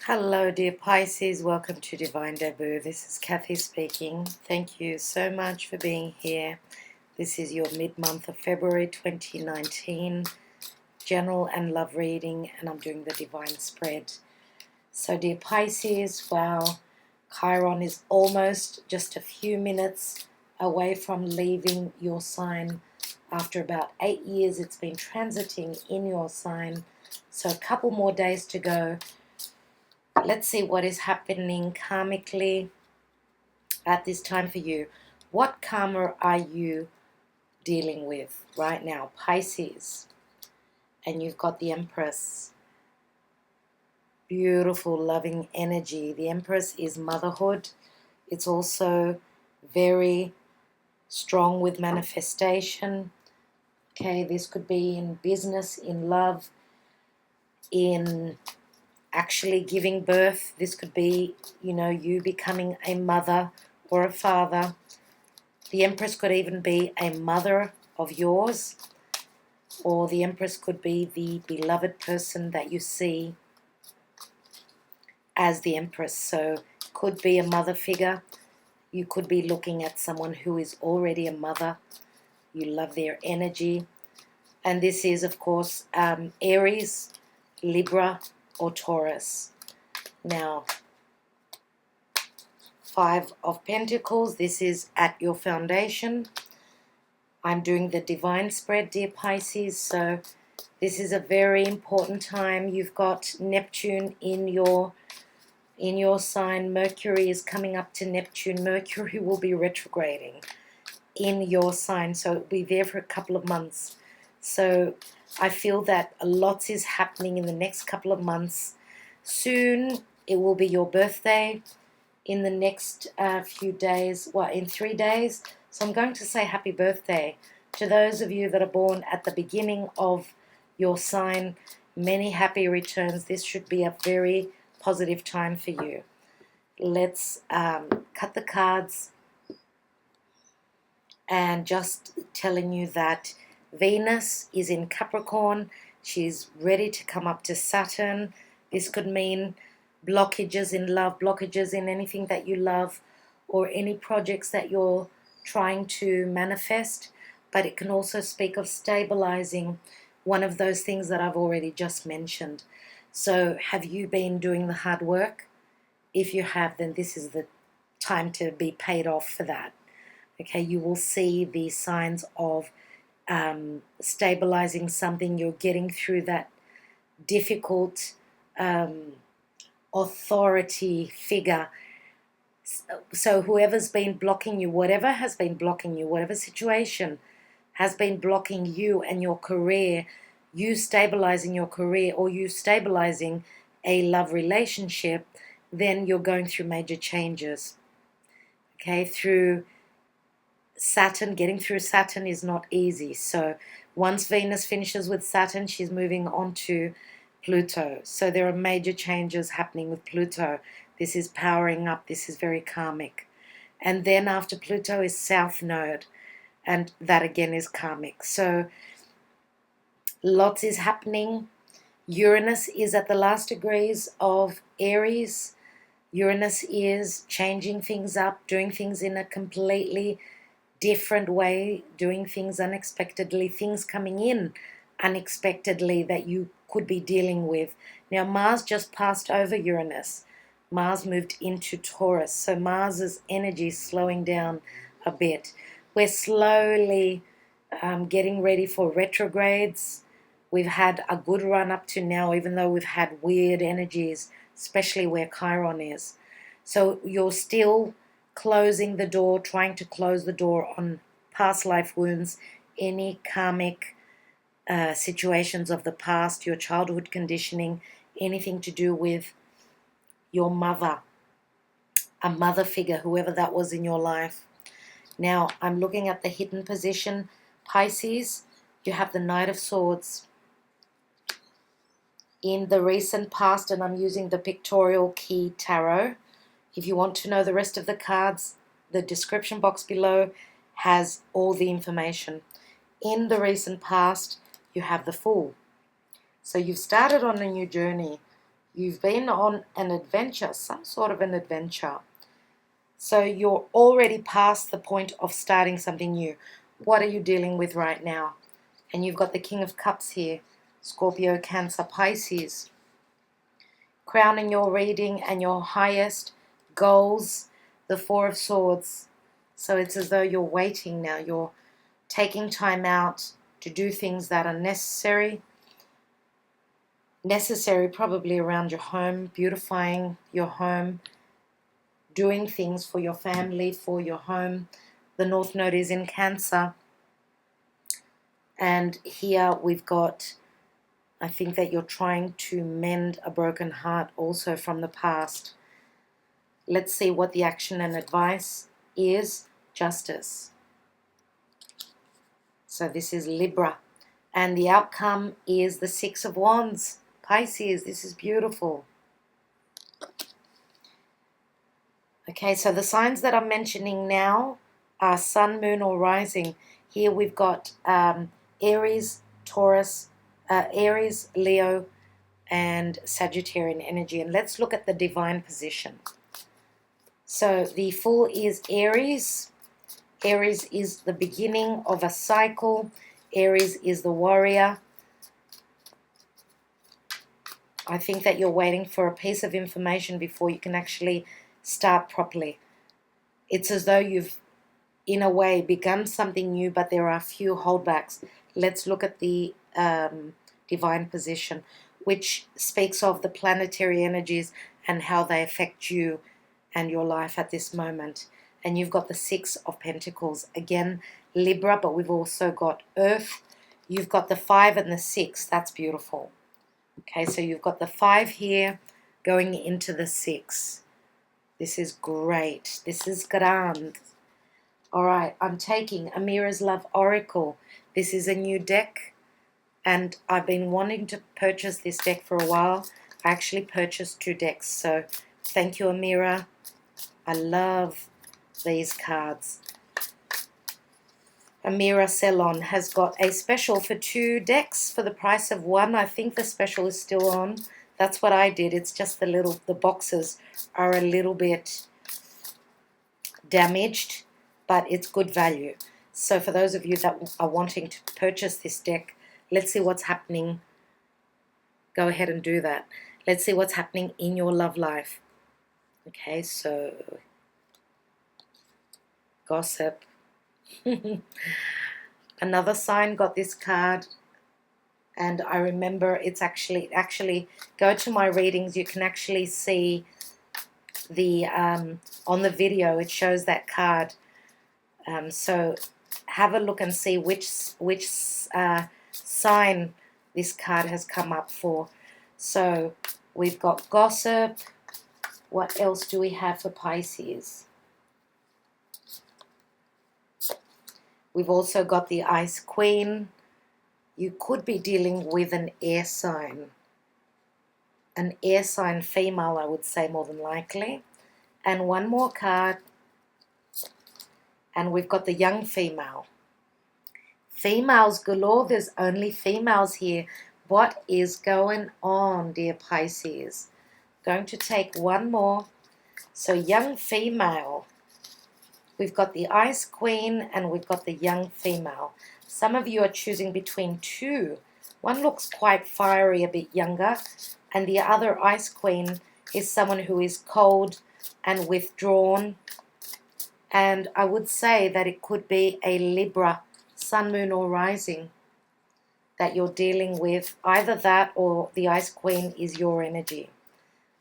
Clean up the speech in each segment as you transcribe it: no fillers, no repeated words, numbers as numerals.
Hello dear Pisces, welcome to Divine Debut. This is Kathy speaking. Thank you so much for being here. This is your mid-month of February 2019 general and love reading, and I'm doing the divine spread. So dear Pisces, wow, Chiron is almost just a few minutes away from leaving your sign. After about 8 years it's been transiting in your sign, so a couple more days to go. Let's see what is happening karmically at this time for you. What karma are you dealing with right now, Pisces? And you've got the Empress. Beautiful, loving energy. The Empress is motherhood. It's also very strong with manifestation. Okay, this could be in business, in love, in actually giving birth. This could be, you becoming a mother or a father. The Empress could even be a mother of yours, or the Empress could be the beloved person that you see as the Empress. So could be a mother figure. You could be looking at someone who is already a mother. You love their energy. And this is, of course, Aries, Libra, or Taurus. Now, Five of Pentacles, this is at your foundation. I'm doing the divine spread, dear Pisces, so this is a very important time. You've got Neptune in your sign. Mercury is coming up to Neptune. Mercury will be retrograding in your sign, so it'll be there for a couple of months. So I feel that lots is happening in the next couple of months. Soon it will be your birthday. In the next few days, in 3 days. So I'm going to say happy birthday to those of you that are born at the beginning of your sign. Many happy returns. This should be a very positive time for you. Let's cut the cards, and just telling you that Venus is in Capricorn. She's ready to come up to Saturn. This could mean blockages in love, blockages in anything that you love, or any projects that you're trying to manifest. But it can also speak of stabilizing one of those things that I've already just mentioned. So have you been doing the hard work? If you have, then this is the time to be paid off for that. Okay, you will see the signs of stabilizing something. You're getting through that difficult authority figure. So whoever's been blocking you, whatever has been blocking you, whatever situation has been blocking you and your career, you stabilizing your career, or you stabilizing a love relationship, then you're going through major changes. Okay, through Saturn, getting through Saturn is not easy. So once Venus finishes with Saturn, she's moving on to Pluto. So there are major changes happening with Pluto. This is powering up. This is very karmic. And then after Pluto is South Node, and that again is karmic. So lots is happening. Uranus is at the last degrees of Aries. Uranus is changing things up, doing things in a completely different way, doing things unexpectedly, things coming in unexpectedly that you could be dealing with. Now Mars just passed over Uranus. Mars moved into Taurus, so Mars's energy is slowing down a bit. We're slowly getting ready for retrogrades. We've had a good run up to now, even though we've had weird energies, especially where Chiron is. So you're still closing the door, trying to close the door on past life wounds, any karmic situations of the past, your childhood conditioning, anything to do with your mother, a mother figure, whoever that was in your life. Now, I'm looking at the hidden position. Pisces, you have the Knight of Swords. In the recent past, and I'm using the Pictorial Key Tarot. If you want to know the rest of the cards, the description box below has all the information. In the recent past, you have the Fool. So you've started on a new journey. You've been on an adventure, some sort of an adventure. So you're already past the point of starting something new. What are you dealing with right now? And you've got the King of Cups here, Scorpio, Cancer, Pisces. Crowning your reading and your highest goals, the Four of Swords. So it's as though you're waiting now. You're taking time out to do things that are necessary. Necessary probably around your home, beautifying your home, doing things for your family, for your home. The North Node is in Cancer. And here we've got, I think that you're trying to mend a broken heart also from the past. Let's see what the action and advice is. Justice. So this is Libra. And the outcome is the Six of Wands. Pisces, this is beautiful. Okay, so the signs that I'm mentioning now are Sun, Moon, or Rising. Here we've got Aries, Taurus, Aries, Leo, and Sagittarian energy. And let's look at the divine position. So the Fool is Aries. Aries is the beginning of a cycle. Aries is the warrior. I think that you're waiting for a piece of information before you can actually start properly. It's as though you've, in a way, begun something new, but there are a few holdbacks. Let's look at the divine position, which speaks of the planetary energies and how they affect you and your life at this moment. And you've got the Six of Pentacles. Again, Libra, but we've also got Earth. You've got the 5 and the 6. That's beautiful. Okay, so you've got the 5 here going into the 6. This is great. This is grand. All right, I'm taking AMIRA'S Love Oracle. This is a new deck, and I've been wanting to purchase this deck for a while. I actually purchased 2 decks, so thank you, Amira. I love these cards. Amira CELON has got a special for 2 decks for the price of 1. I think the special is still on. That's what I did. It's just the boxes are a little bit damaged, but it's good value. So for those of you that are wanting to purchase this deck, let's see what's happening. Go ahead and do that. Let's see what's happening in your love life. Okay, so gossip. Another sign got this card, and I remember it's actually go to my readings. You can actually see the on the video. It shows that card. So have a look and see which sign this card has come up for. So we've got gossip. What else do we have for Pisces? We've also got the Ice Queen. You could be dealing with an air sign. An air sign female, I would say, more than likely. And one more card. And we've got the young female. Females galore. There's only females here. What is going on, dear Pisces? Going to take one more. So young female. We've got the Ice Queen and we've got the young female. Some of you are choosing between 2. One looks quite fiery, a bit younger, and the other Ice Queen is someone who is cold and withdrawn. And I would say that it could be a Libra, Sun, Moon, or Rising that you're dealing with. Either that or the Ice Queen is your energy.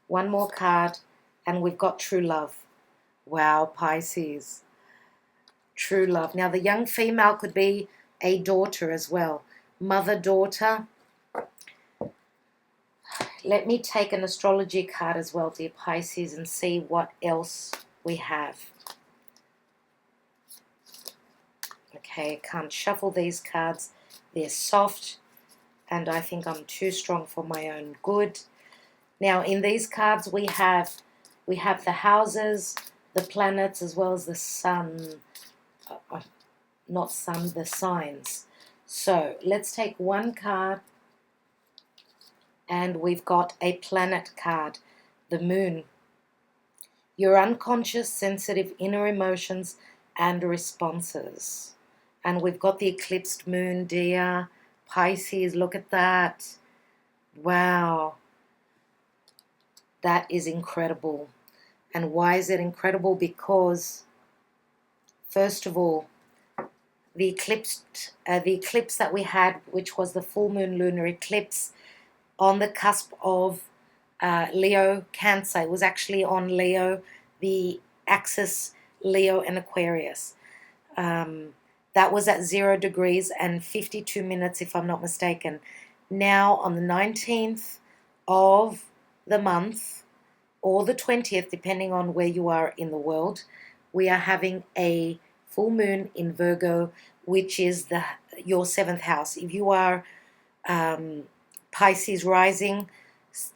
One more card, and we've got true love. Wow, Pisces. True love. Now, the young female could be a daughter as well. Mother, daughter. Let me take an astrology card as well, dear Pisces, and see what else we have. Okay, I can't shuffle these cards. They're soft, and I think I'm too strong for my own good. Now, in these cards, we have the houses, the planets, as well as the sun. Not sun, the signs. So let's take one card and we've got a planet card, the moon. Your unconscious, sensitive inner emotions and responses. And we've got the eclipsed moon, dear. Pisces, look at that. Wow. That is incredible. And why is it incredible? Because, first of all, the eclipse that we had, which was the full moon lunar eclipse on the cusp of Leo, Cancer. It was actually on Leo, the axis Leo and Aquarius. That was at 0 degrees and 52 minutes, if I'm not mistaken. Now, on the 19th of the month, or the 20th, depending on where you are in the world, we are having a full moon in Virgo, which is your 7th house. If you are Pisces rising,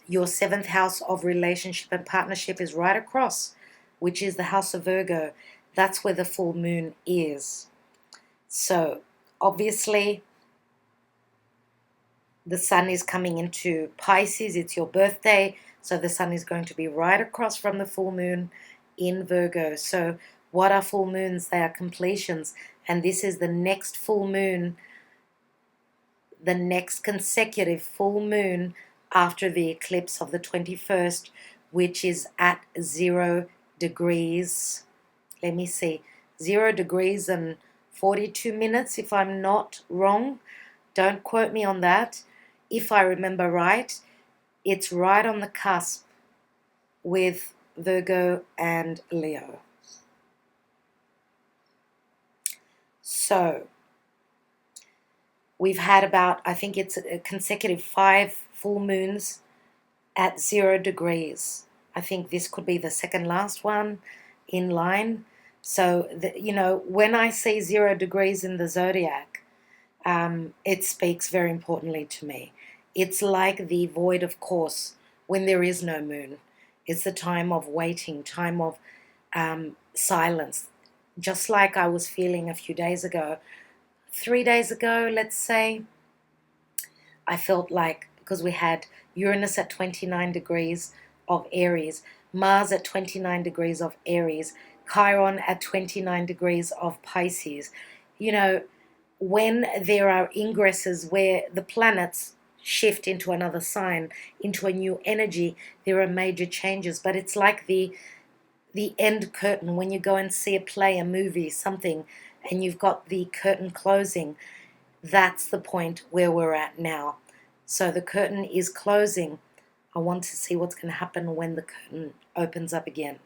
your 7th house of relationship and partnership is right across, which is the house of Virgo. That's where the full moon is. So, obviously, the sun is coming into Pisces. It's your birthday, so the sun is going to be right across from the full moon in Virgo. So, what are full moons? They are completions, and this is the next full moon, the next consecutive full moon after the eclipse of the 21st, which is at 0 degrees. Let me see, 0 degrees and 42 minutes, if I'm not wrong. Don't quote me on that. If I remember right, it's right on the cusp with Virgo and Leo. So, we've had about, I think it's a consecutive 5 full moons at 0 degrees. I think this could be the second last one in line. So, when I see 0 degrees in the zodiac, it speaks very importantly to me. It's like the void of course when there is no moon. It's the time of waiting, time of silence. Just like I was feeling a few days ago, 3 days ago, let's say, I felt like, because we had Uranus at 29 degrees of Aries, Mars at 29 degrees of Aries, Chiron at 29 degrees of Pisces. When there are ingresses where the planets shift into another sign, into a new energy, there are major changes. But it's like the end curtain when you go and see a play, a movie, something, and you've got the curtain closing. That's the point where we're at now. So the curtain is closing. I want to see what's going to happen when the curtain opens up again.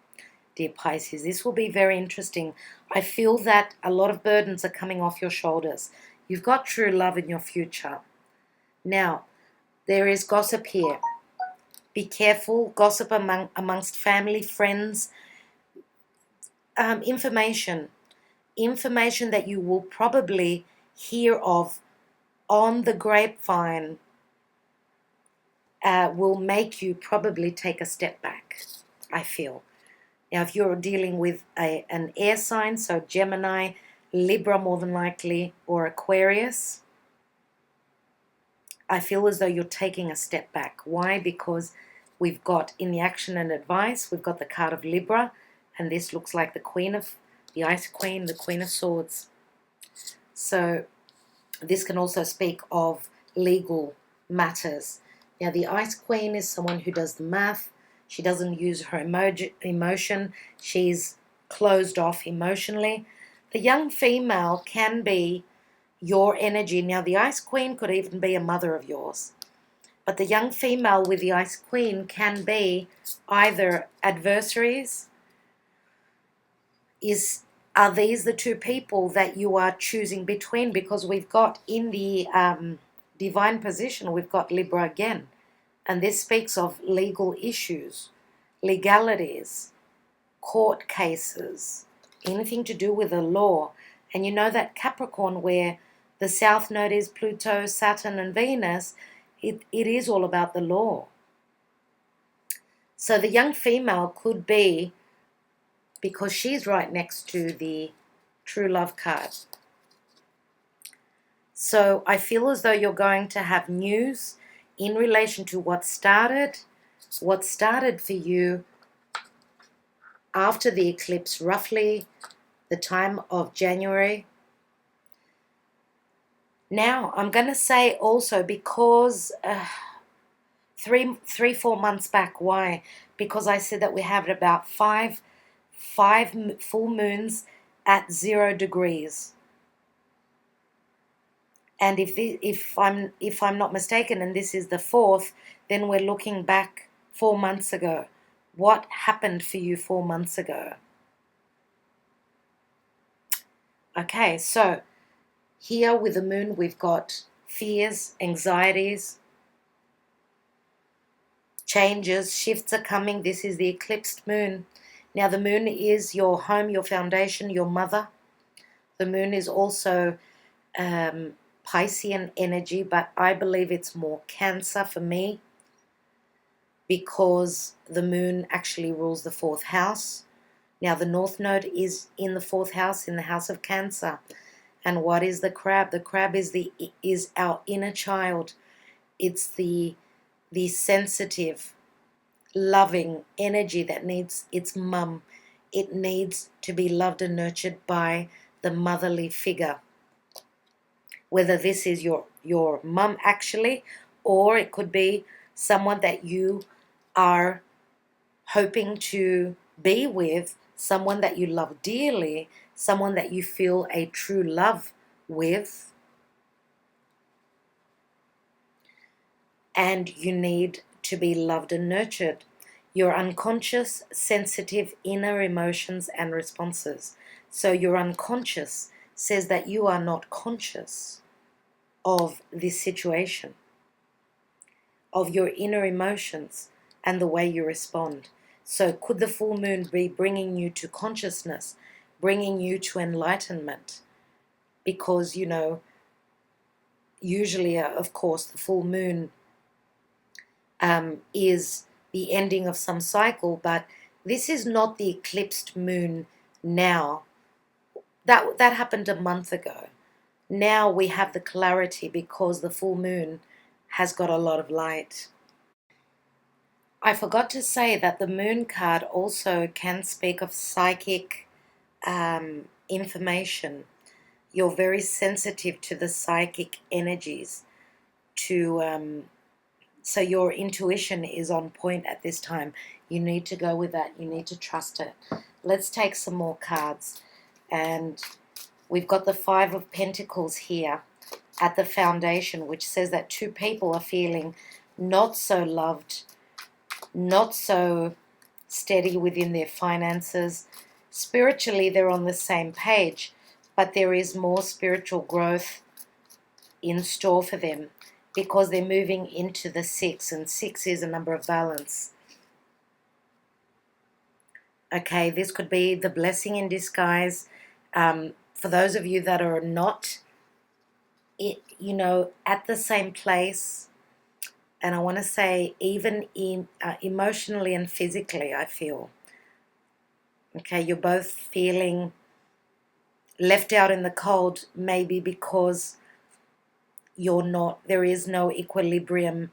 Dear Pisces, this will be very interesting. I feel that a lot of burdens are coming off your shoulders. You've got true love in your future. Now, there is gossip here. Be careful. Gossip amongst family, friends. Information that you will probably hear of on the grapevine will make you probably take a step back, I feel. Now, if you're dealing with an air sign, so Gemini, Libra more than likely, or Aquarius, I feel as though you're taking a step back. Why? Because we've got, in the action and advice, we've got the card of Libra, and this looks like the Ice Queen, the Queen of Swords. So this can also speak of legal matters. Now, the Ice Queen is someone who does the math. She doesn't use her emotion. She's closed off emotionally. The young female can be your energy. Now, the Ice Queen could even be a mother of yours. But the young female with the Ice Queen can be either adversaries. Are these the two people that you are choosing between? Because we've got in the divine position, we've got Libra again. And this speaks of legal issues, legalities, court cases, anything to do with the law. And you know that Capricorn, where the South Node is Pluto, Saturn, and Venus, it is all about the law. So the young female could be, because she's right next to the True Love card. So I feel as though you're going to have news, in relation to what started for you after the eclipse, roughly the time of January. Now, I'm going to say also because 4 months back, why? Because I said that we have about five full moons at 0 degrees. And if I'm not mistaken, and this is the 4th, then we're looking back 4 months ago. What happened for you 4 months ago? Okay, so here with the moon, we've got fears, anxieties, changes, shifts are coming. This is the eclipsed moon. Now, the moon is your home, your foundation, your mother. The moon is also Piscean energy, but I believe it's more Cancer for me because the moon actually rules the 4th house. Now, the North Node is in the 4th house, in the house of Cancer. And what is the crab? The crab is our inner child. It's the sensitive, loving energy that needs its mum. It needs to be loved and nurtured by the motherly figure. Whether this is your mum actually, or it could be someone that you are hoping to be with, someone that you love dearly, someone that you feel a true love with, and you need to be loved and nurtured. Your unconscious, sensitive inner emotions and responses. So your unconscious says that you are not conscious of this situation, of your inner emotions and the way you respond. So could the full moon be bringing you to consciousness, bringing you to enlightenment? Because, you know, usually, of course, the full moon is the ending of some cycle, but this is not the eclipsed moon now. That happened a month ago. Now we have the clarity because the full moon has got a lot of light. I forgot to say that the moon card also can speak of psychic information. You're very sensitive to the psychic energies, so your intuition is on point at this time. You need to go with that. You need to trust it. Let's take some more cards. And we've got the 5 of Pentacles here at the foundation, which says that 2 people are feeling not so loved, not so steady within their finances. Spiritually, they're on the same page, but there is more spiritual growth in store for them because they're moving into the 6, and 6 is a number of balance. Okay, this could be the blessing in disguise. For those of you that are not, at the same place, and I want to say even in emotionally and physically, I feel. Okay, you're both feeling left out in the cold, maybe because there is no equilibrium,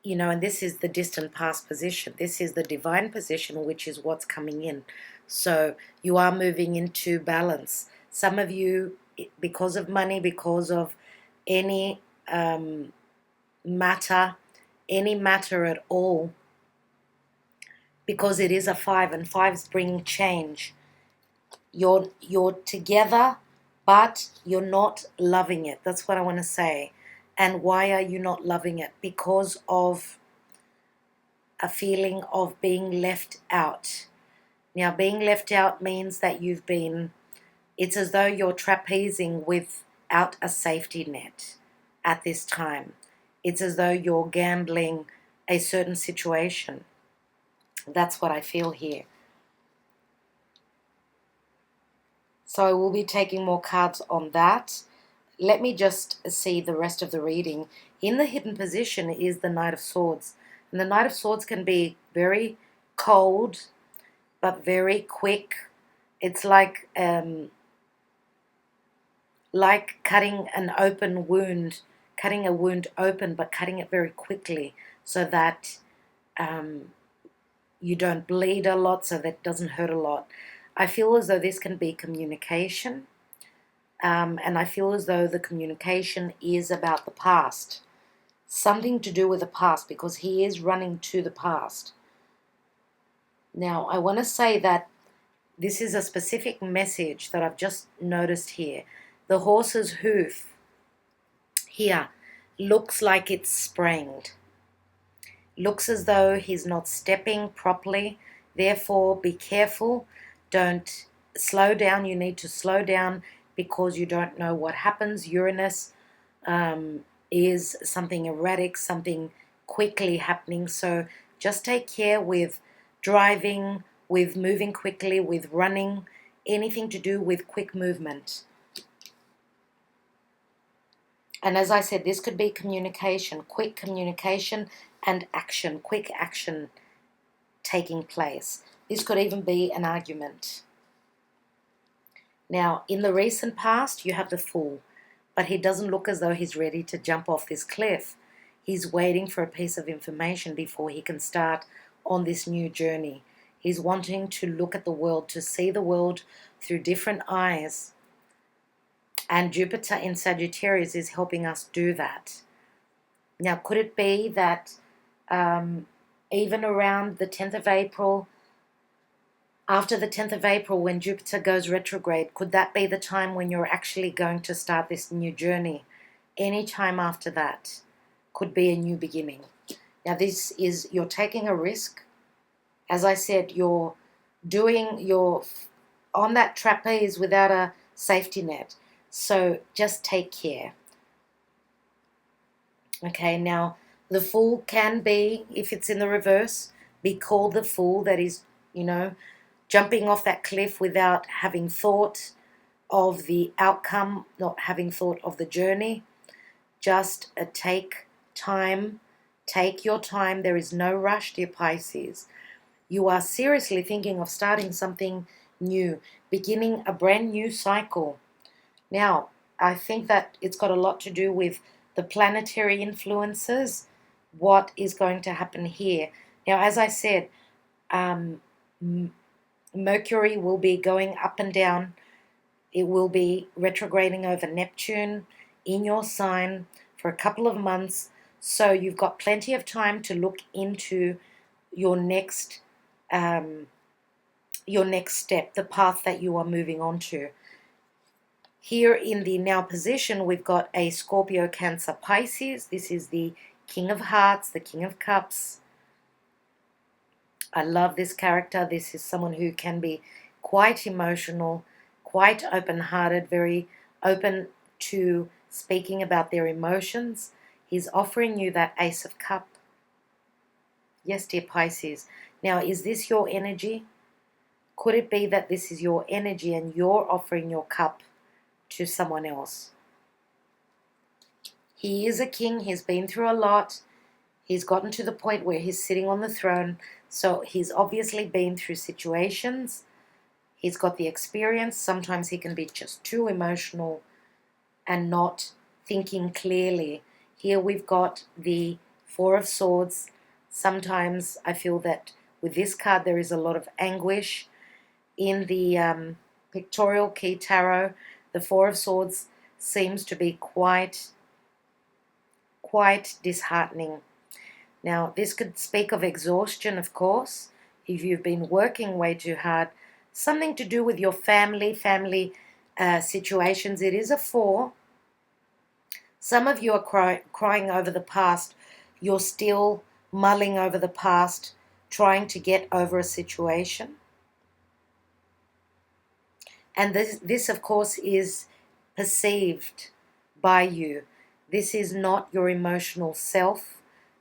and this is the distant past position. This is the divine position, which is what's coming in. So you are moving into balance. Some of you, because of money, because of any matter at all, because it is a 5, and 5's bringing change. You're together, but you're not loving it. That's what I want to say. And why are you not loving it? Because of a feeling of being left out. Now, being left out means that it's as though you're trapezing without a safety net at this time. It's as though you're gambling a certain situation. That's what I feel here. So I will be taking more cards on that. Let me just see the rest of the reading. In the hidden position is the Knight of Swords. And the Knight of Swords can be very cold, but very quick. It's like cutting an open wound, cutting a wound open, but cutting it very quickly so that you don't bleed a lot, so that it doesn't hurt a lot. I feel as though this can be communication, and I feel as though the communication is about the past. Something to do with the past, because he is running to the past. Now, I want to say that this is a specific message that I've just noticed here. The horse's hoof here looks like it's sprained. Looks as though he's not stepping properly. Therefore, be careful. Don't slow down. You need to slow down because you don't know what happens. Uranus is something erratic, something quickly happening. So just take care with driving, with moving quickly, with running, anything to do with quick movement. And as I said, this could be communication, quick communication and action, quick action taking place. This could even be an argument. Now, in the recent past, you have the Fool, but he doesn't look as though he's ready to jump off this cliff. He's waiting for a piece of information before he can start on this new journey. He's wanting to look at the world, to see the world through different eyes. And Jupiter in Sagittarius is helping us do that. Now, could it be that even around the 10th of April, after the 10th of April, when Jupiter goes retrograde, could that be the time when you're actually going to start this new journey? Any time after that could be a new beginning. Now, this is, you're taking a risk. As I said, you're on that trapeze without a safety net. So just take care. Okay, now the Fool can be, if it's in the reverse, be called the Fool. That is, jumping off that cliff without having thought of the outcome, not having thought of the journey. Just take time. Take your time. There is no rush, dear Pisces. You are seriously thinking of starting something new, beginning a brand new cycle. Now, I think that it's got a lot to do with the planetary influences, what is going to happen here. Now, as I said, Mercury will be going up and down. It will be retrograding over Neptune in your sign for a couple of months. So you've got plenty of time to look into your next step, the path that you are moving on to. Here in the now position, we've got a Scorpio, Cancer, Pisces. This is the King of Hearts, the King of Cups. I love this character. This is someone who can be quite emotional, quite open-hearted, very open to speaking about their emotions. He's offering you that Ace of Cup. Yes, dear Pisces. Now, is this your energy? Could it be that this is your energy and you're offering your cup to someone else? He is a king. He's been through a lot. He's gotten to the point where he's sitting on the throne. So he's obviously been through situations. He's got the experience. Sometimes he can be just too emotional and not thinking clearly. Here we've got the Four of Swords. Sometimes I feel that with this card there is a lot of anguish. In the Pictorial Key Tarot, the Four of Swords seems to be quite disheartening. Now, this could speak of exhaustion, of course, if you've been working way too hard. Something to do with your family situations. It is a 4. Some of you are crying over the past. You're still mulling over the past, trying to get over a situation. And this, of course, is perceived by you. This is not your emotional self.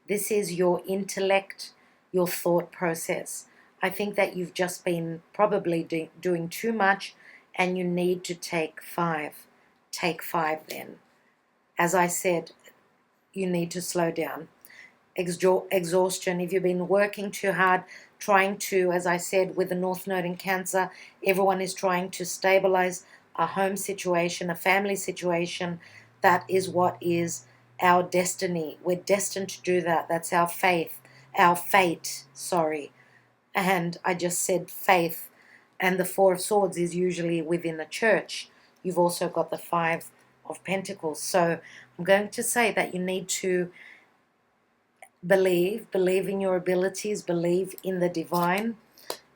This is your intellect, your thought process. I think that you've just been probably doing too much and you need to take 5. Take 5 then. As I said, you need to slow down. Exhaustion. If you've been working too hard, trying to, as I said, with the North Node in Cancer, everyone is trying to stabilize a home situation, a family situation. That is what is our destiny. We're destined to do that. That's our faith, our fate, sorry. And I just said faith. And the Four of Swords is usually within the church. You've also got the Five of Pentacles. So I'm going to say that you need to believe in your abilities, believe in the divine,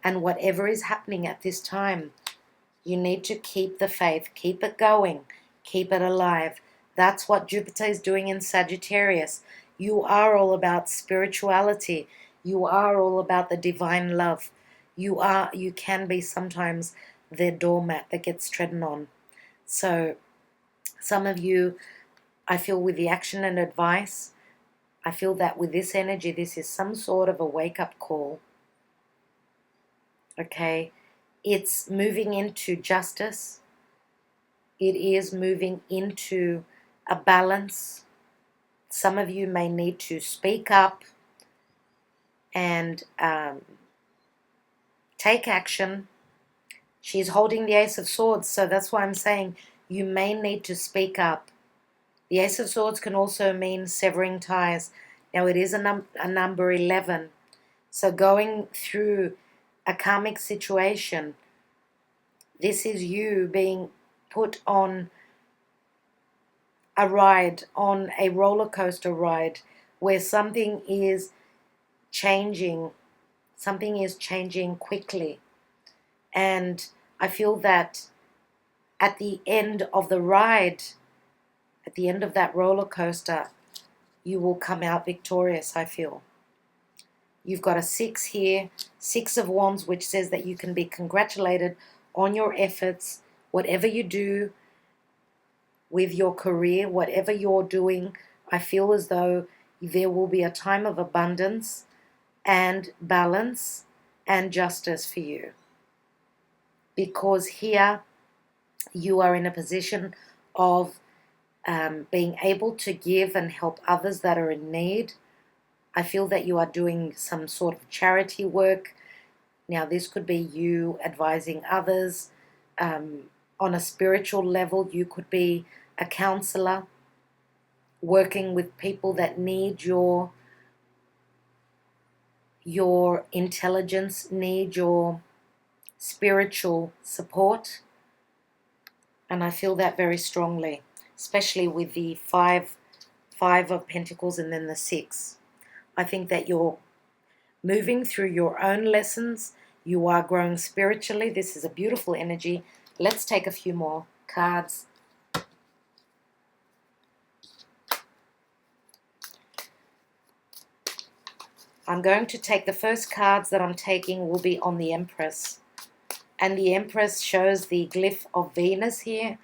and whatever is happening at this time, you need to keep the faith, keep it going, keep it alive. That's what Jupiter is doing in Sagittarius. You are all about spirituality. You are all about the divine love. You can be sometimes the doormat that gets trodden on. So some of you, I feel with the action and advice, I feel that with this energy, this is some sort of a wake-up call. Okay? It's moving into justice. It is moving into a balance. Some of you may need to speak up and take action. She's holding the Ace of Swords, so that's why I'm saying you may need to speak up. The Ace of Swords can also mean severing ties. Now it is a number 11. So going through a karmic situation, this is you being put on a ride, on a roller coaster ride, where something is changing quickly. And I feel that at the end of the ride, at the end of that roller coaster, you will come out victorious, I feel. You've got a 6 here, 6 of Wands, which says that you can be congratulated on your efforts, whatever you do with your career, whatever you're doing. I feel as though there will be a time of abundance and balance and justice for you. Because here you are in a position of being able to give and help others that are in need. I feel that you are doing some sort of charity work. Now, this could be you advising others. On a spiritual level, you could be a counselor, working with people that need your intelligence, need your spiritual support. And I feel that very strongly, especially with the five of Pentacles and then the 6. I think that you're moving through your own lessons. You are growing spiritually. This is a beautiful energy. Let's take a few more cards. I'm going to take the first cards that I'm taking will be on the Empress. And the Empress shows the glyph of Venus here.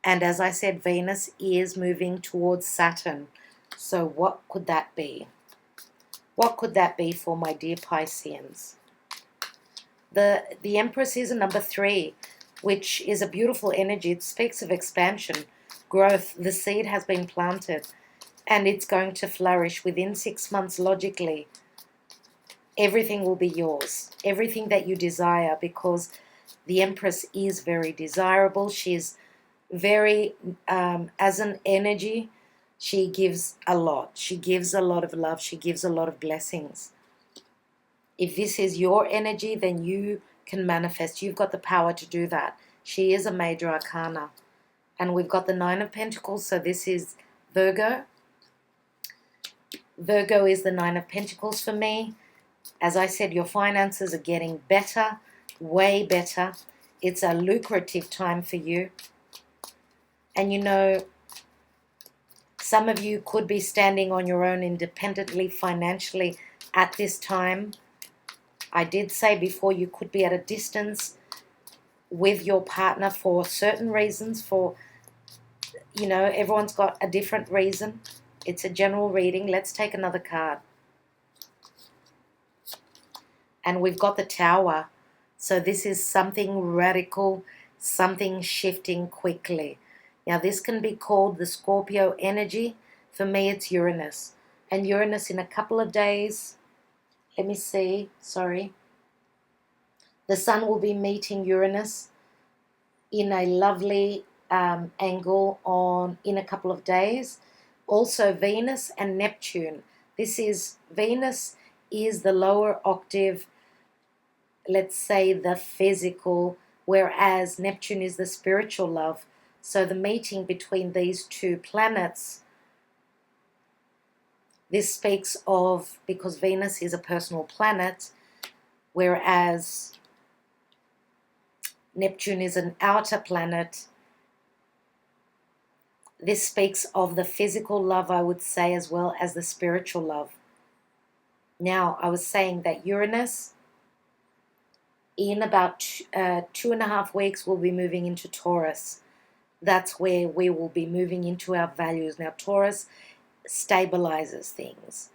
And as I said, Venus is moving towards Saturn. So what could that be? What could that be for my dear Pisceans? The Empress is a number 3, which is a beautiful energy. It speaks of expansion, growth. The seed has been planted and it's going to flourish within 6 months. Logically, everything will be yours, everything that you desire, because the Empress is very desirable. She's very, as an energy, she gives a lot. She gives a lot of love. She gives a lot of blessings. If this is your energy, then you can manifest. You've got the power to do that. She is a major arcana. And we've got the 9 of Pentacles, so this is Virgo. Virgo is the 9 of Pentacles for me. As I said, your finances are getting better, way better. It's a lucrative time for you. And you know, some of you could be standing on your own independently financially at this time. I did say before, you could be at a distance with your partner for certain reasons. For, you know, everyone's got a different reason. It's a general reading. Let's take another card. And we've got the Tower. So this is something radical, something shifting quickly. Now, this can be called the Scorpio energy. For me, it's Uranus. And Uranus in a couple of days, let me see, sorry. The Sun will be meeting Uranus in a lovely angle in a couple of days. Also Venus and Neptune. Venus is the lower octave, let's say the physical, whereas Neptune is the spiritual love. So the meeting between these two planets, this speaks of, because Venus is a personal planet, whereas Neptune is an outer planet. This speaks of the physical love, I would say, as well as the spiritual love. Now, I was saying that Uranus, in about 2.5 weeks, will be moving into Taurus. That's where we will be moving into our values. Now, Taurus stabilizes things.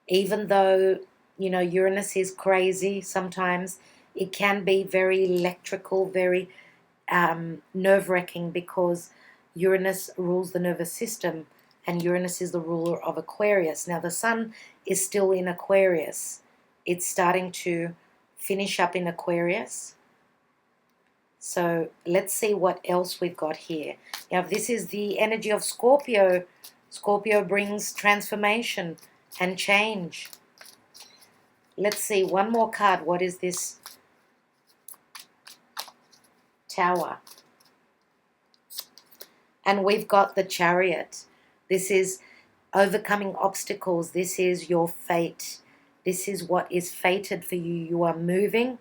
Even though, you know, Uranus is crazy sometimes, it can be very electrical, very nerve-wracking, because Uranus rules the nervous system, and Uranus is the ruler of Aquarius. Now, the sun is still in Aquarius. It's starting to finish up in Aquarius. So let's see what else we've got here. Now, this is the energy of Scorpio. Scorpio brings transformation and change. Let's see, one more card. What is this? Tower. And we've got the Chariot. This is overcoming obstacles. This is your fate. This is what is fated for you. You are moving.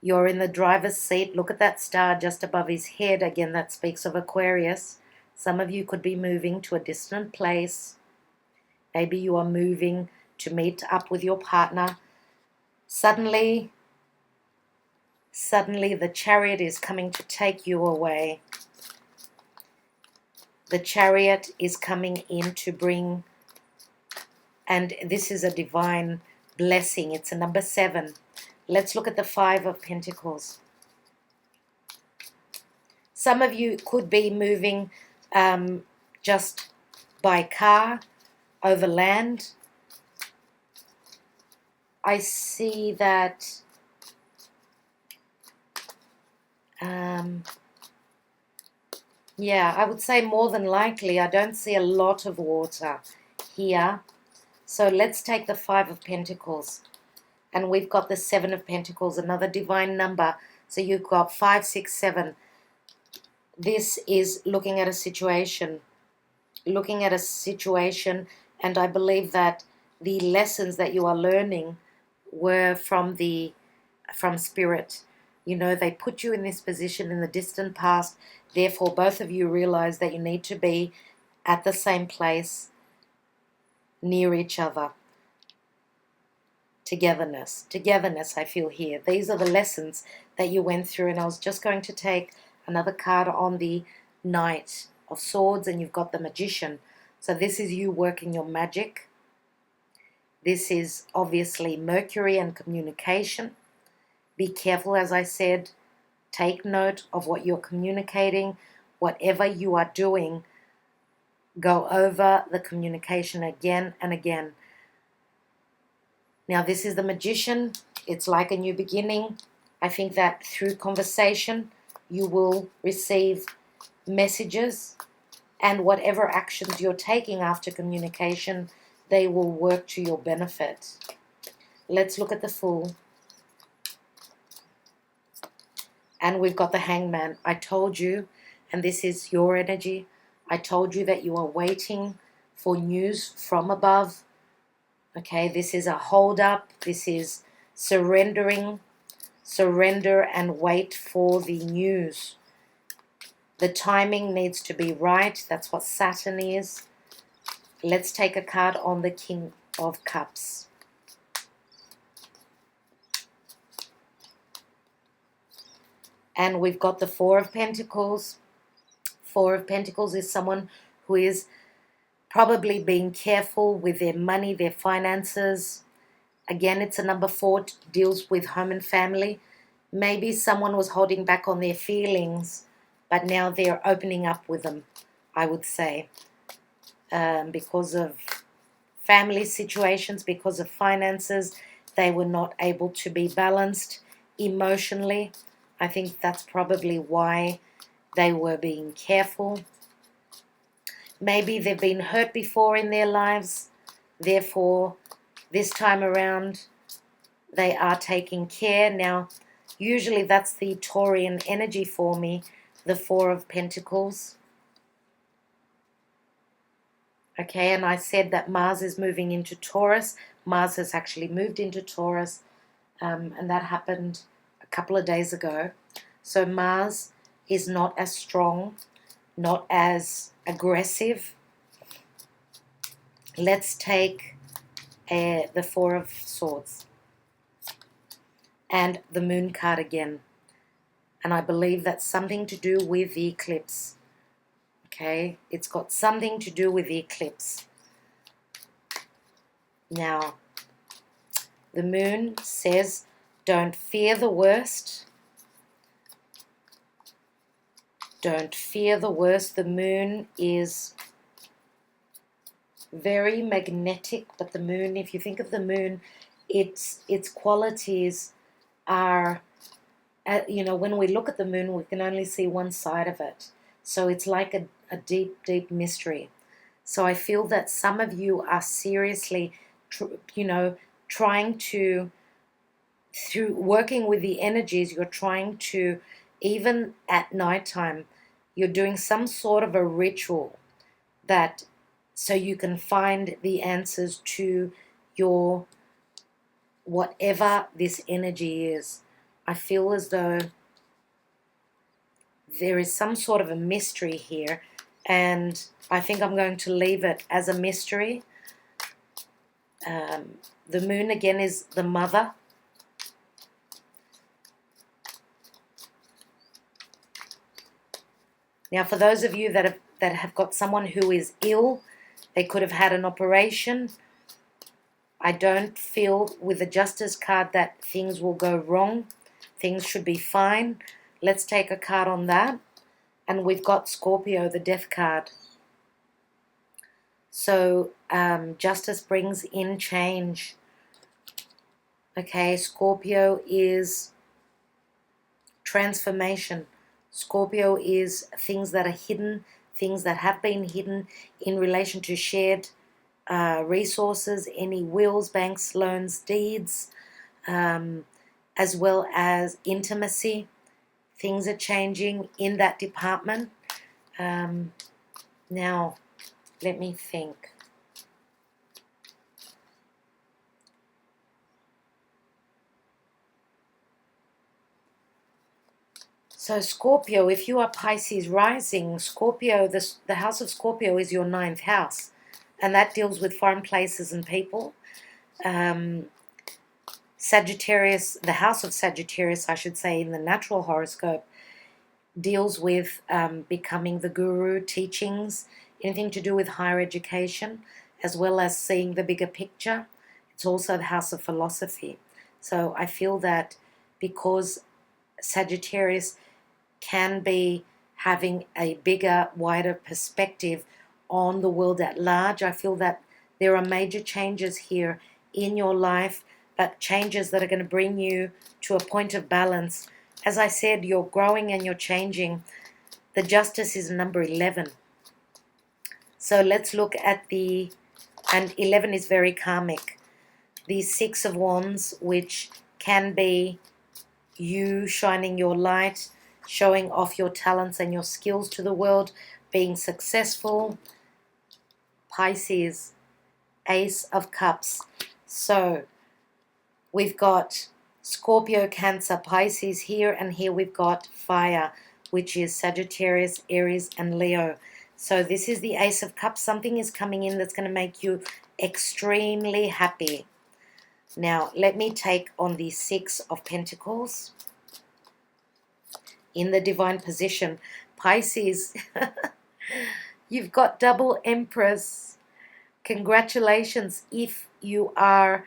You're in the driver's seat. Look at that star just above his head. Again, that speaks of Aquarius. Some of you could be moving to a distant place. Maybe you are moving to meet up with your partner. Suddenly the Chariot is coming to take you away. The Chariot is coming in to bring, and this is a divine blessing. It's a number 7. Let's look at the 5 of Pentacles. Some of you could be moving just by car, over land. I see that yeah, I would say more than likely. I don't see a lot of water here. So let's take the 5 of Pentacles. And we've got the 7 of Pentacles, another divine number. So you've got 5, 6, 7. This is looking at a situation. Looking at a situation, and I believe that the lessons that you are learning were from Spirit. You know, they put you in this position in the distant past. Therefore, both of you realize that you need to be at the same place, near each other. Togetherness, I feel here. These are the lessons that you went through, and I was just going to take another card on the Knight of Swords, and you've got the Magician. So this is you working your magic. This is obviously Mercury and communication. Be careful, as I said. Take note of what you're communicating. Whatever you are doing, go over the communication again and again. Now, this is the Magician. It's like a new beginning. I think that through conversation, you will receive messages, and whatever actions you're taking after communication, they will work to your benefit. Let's look at the Fool. And we've got the Hangman. I told you, and this is your energy, I told you that you are waiting for news from above. Okay, this is a hold up. This is surrendering. Surrender and wait for the news. The timing needs to be right. That's what Saturn is. Let's take a card on the King of Cups. And we've got the 4 of Pentacles. 4 of Pentacles is someone who is probably being careful with their money, their finances. Again, it's a number 4, deals with home and family. Maybe someone was holding back on their feelings, but now they're opening up with them, I would say. Because of family situations, because of finances, they were not able to be balanced emotionally. I think that's probably why they were being careful. Maybe they've been hurt before in their lives. Therefore, this time around, they are taking care. Now, usually that's the Taurian energy for me, the Four of Pentacles. Okay, and I said that Mars is moving into Taurus. Mars has actually moved into Taurus, and that happened a couple of days ago. So Mars is not as strong, not as aggressive. Let's take the Four of Swords and the Moon card again. And I believe that's something to do with the eclipse. Okay, it's got something to do with the eclipse. Now, the Moon says, don't fear the worst. Don't fear the worst. The Moon is very magnetic, but the Moon, if you think of the Moon, its qualities are, you know, when we look at the Moon, we can only see one side of it. So it's like a deep, deep mystery. So I feel that some of you are seriously, trying to, through working with the energies, you're trying to, even at nighttime, you're doing some sort of a ritual that, so you can find the answers to your, whatever this energy is. I feel as though there is some sort of a mystery here, and I think I'm going to leave it as a mystery. The Moon again is the mother. Now, for those of you that have got someone who is ill, they could have had an operation. I don't feel with the Justice card that things will go wrong. Things should be fine. Let's take a card on that. And we've got Scorpio, the Death card. So Justice brings in change. Okay, Scorpio is transformation. Scorpio is things that are hidden, things that have been hidden in relation to shared resources, any wills, banks, loans, deeds, as well as intimacy. Things are changing in that department. Now, let me think. So Scorpio, if you are Pisces rising, Scorpio, the house of Scorpio is your 9th house. And that deals with foreign places and people. Sagittarius, the house of Sagittarius, I should say, in the natural horoscope, deals with becoming the guru, teachings, anything to do with higher education, as well as seeing the bigger picture. It's also the house of philosophy. So I feel that because Sagittarius can be having a bigger, wider perspective on the world at large, I feel that there are major changes here in your life, but changes that are going to bring you to a point of balance. As I said, you're growing and you're changing. The Justice is number 11. So let's look at and 11 is very karmic. The 6 of Wands, which can be you shining your light, showing off your talents and your skills to the world, being successful. Pisces, Ace of Cups. So we've got Scorpio, Cancer, Pisces here, and here we've got fire, which is Sagittarius, Aries, and Leo. So this is the Ace of Cups. Something is coming in that's going to make you extremely happy. Now, let me take on the 6 of Pentacles. In the divine position, Pisces, you've got double Empress. Congratulations if you are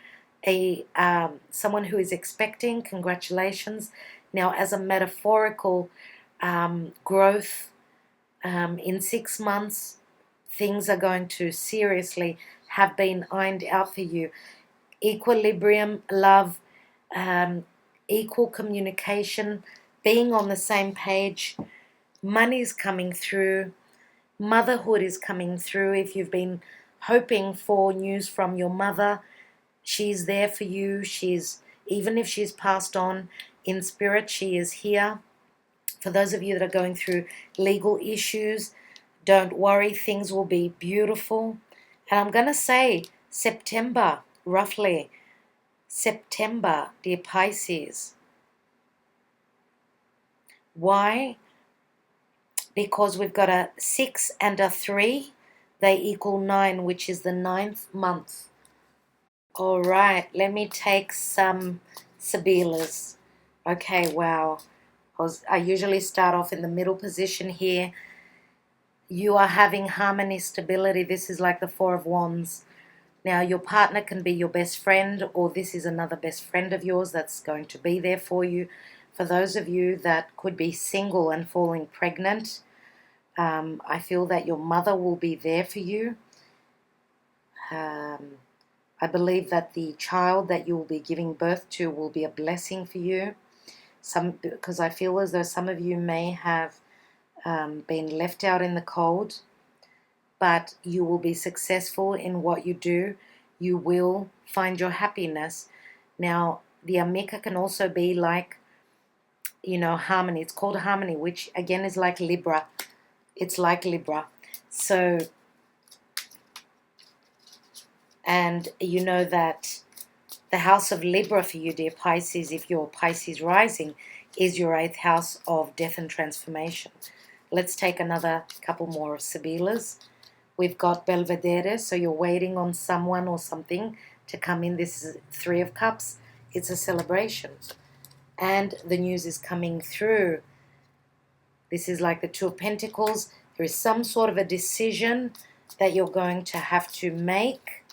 someone who is expecting. Congratulations. Now, as a metaphorical growth, in 6 months, things are going to seriously have been ironed out for you. Equilibrium, love, equal communication, being on the same page, money's coming through, Motherhood is coming through. If you've been hoping for news from your mother, she's there for you. Even if she's passed on in spirit, she is here. For those of you that are going through legal issues, don't worry, things will be beautiful. And I'm going to say September, roughly. September, dear Pisces. Why? Because we've got a 6 and a 3. They equal 9, which is the 9th month. All right, let me take some Sibillas. Okay, wow. I usually start off in the middle position here. You are having harmony, stability. This is like the 4 of Wands. Now, your partner can be your best friend, or this is another best friend of yours that's going to be there for you. For those of you that could be single and falling pregnant, I feel that your mother will be there for you. I believe that the child that you will be giving birth to will be a blessing for you. Because I feel as though some of you may have been left out in the cold, but you will be successful in what you do. You will find your happiness. Now, the Amica can also be like, harmony. It's called harmony, which again is like Libra. It's like Libra. So, and you know that the house of Libra for you, dear Pisces, if you're Pisces rising, is your 8th house of death and transformation. Let's take another couple more of Sibillas. We've got Belvedere, so you're waiting on someone or something to come in. This is 3 of Cups. It's a celebration. And the news is coming through. This is like the 2 of Pentacles. There is some sort of a decision that you're going to have to make.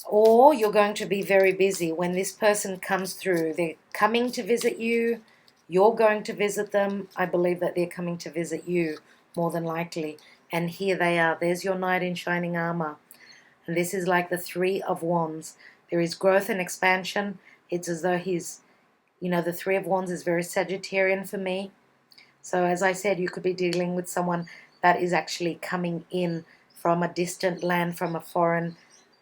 Or you're going to be very busy when this person comes through. They're coming to visit you. You're going to visit them. I believe that they're coming to visit you, more than likely. And here they are. There's your knight in shining armor. And this is like the 3 of Wands. There is growth and expansion. It's as though he's, the 3 of Wands is very Sagittarian for me. So as I said, you could be dealing with someone that is actually coming in from a distant land, from a foreign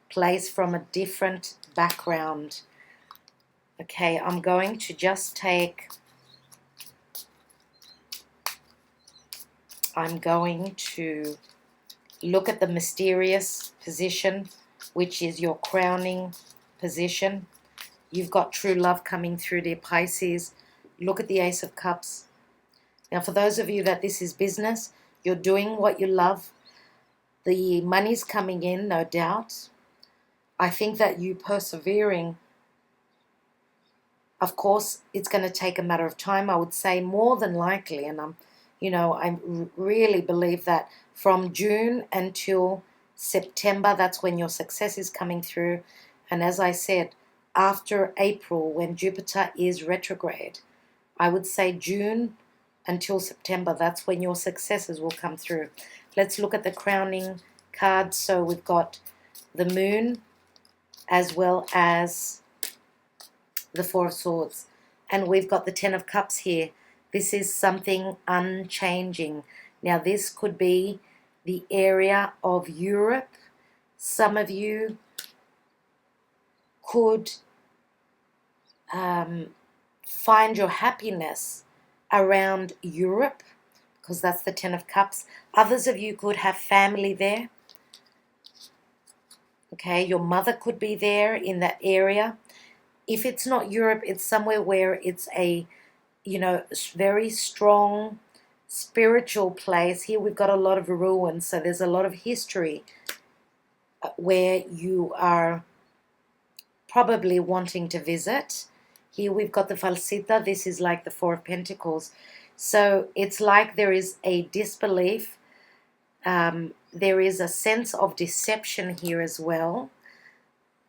place, from a different background. Okay, I'm going to just take... I'm going to look at the mysterious position, which is your crowning position. You've got true love coming through, dear Pisces. Look at the Ace of Cups. Now, for those of you that this is business, you're doing what you love. The money's coming in, no doubt. I think that you persevering, of course, it's going to take a matter of time. I would say more than likely, and I really believe that from June until September, that's when your success is coming through. And as I said, after April, when Jupiter is retrograde, I would say June until September, that's when your successes will come through. Let's look at the crowning cards. So we've got the Moon as well as the 4 of Swords. And we've got the 10 of Cups here. This is something unchanging. Now, this could be the area of Europe. Some of you could find your happiness around Europe, because that's the 10 of Cups. Others of you could have family there. Okay, your mother could be there in that area. If it's not Europe, it's somewhere where it's a very strong spiritual place. Here we've got a lot of ruins, so there's a lot of history where you are probably wanting to visit. Here we've got the Falsita. This is like the 4 of Pentacles. So it's like there is a disbelief. There is a sense of deception here as well.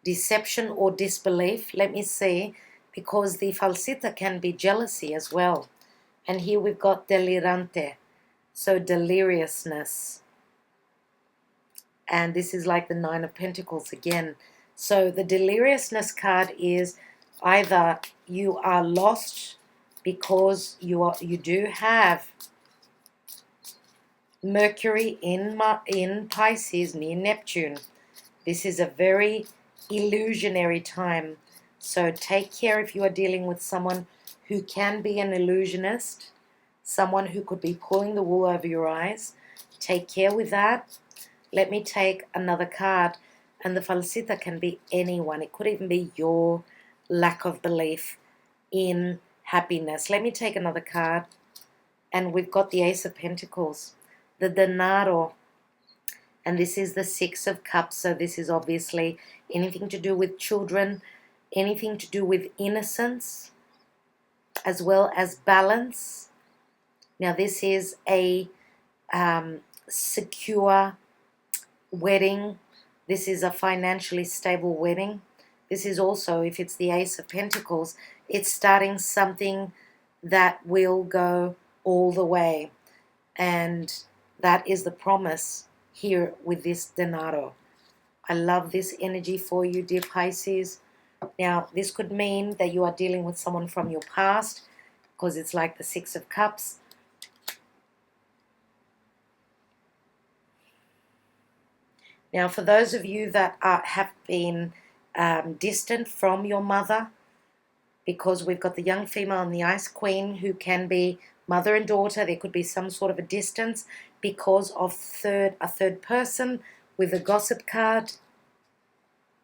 Deception or disbelief. Let me see. Because the Falsita can be jealousy as well. And here we've got delirante. So deliriousness. And this is like the 9 of Pentacles again. So the deliriousness card is either you are lost because you do have Mercury in Pisces near Neptune. This is a very illusionary time. So take care if you are dealing with someone who can be an illusionist, someone who could be pulling the wool over your eyes. Take care with that. Let me take another card. And the falsita can be anyone. It could even be your lack of belief in happiness. Let me take another card. And we've got the Ace of Pentacles, the Denaro, and this is the Six of Cups. So this is obviously anything to do with children, anything to do with innocence, as well as balance. Now this is a secure wedding. This is a financially stable wedding. This is also, if it's the Ace of Pentacles, it's starting something that will go all the way. And that is the promise here with this Denaro. I love this energy for you, dear Pisces. Now, this could mean that you are dealing with someone from your past, because it's like the Six of Cups. Now, for those of you that have been distant from your mother, because we've got the young female and the Ice Queen, who can be mother and daughter, there could be some sort of a distance because of a third person with a gossip card.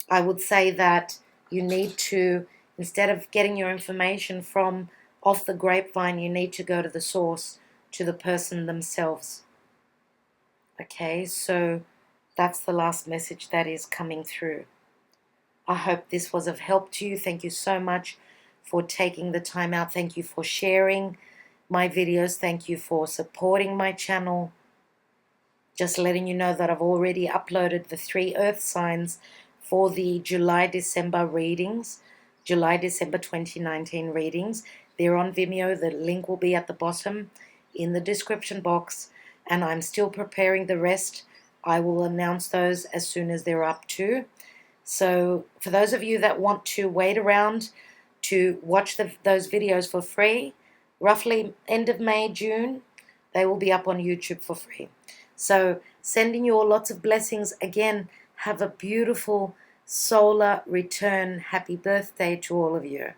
I would say that you need to, instead of getting your information from off the grapevine, you need to go to the source, to the person themselves. Okay, so that's the last message that is coming through. I hope this was of help to you. Thank you so much for taking the time out. Thank you for sharing my videos. Thank you for supporting my channel. Just letting you know that I've already uploaded the 3 earth signs for the July-December readings, July-December 2019 readings. They're on Vimeo. The link will be at the bottom in the description box, and I'm still preparing the rest. I will announce those as soon as they're up too. So for those of you that want to wait around to watch those videos for free, roughly end of May, June, they will be up on YouTube for free. So sending you all lots of blessings. Again, have a beautiful solar return. Happy birthday to all of you.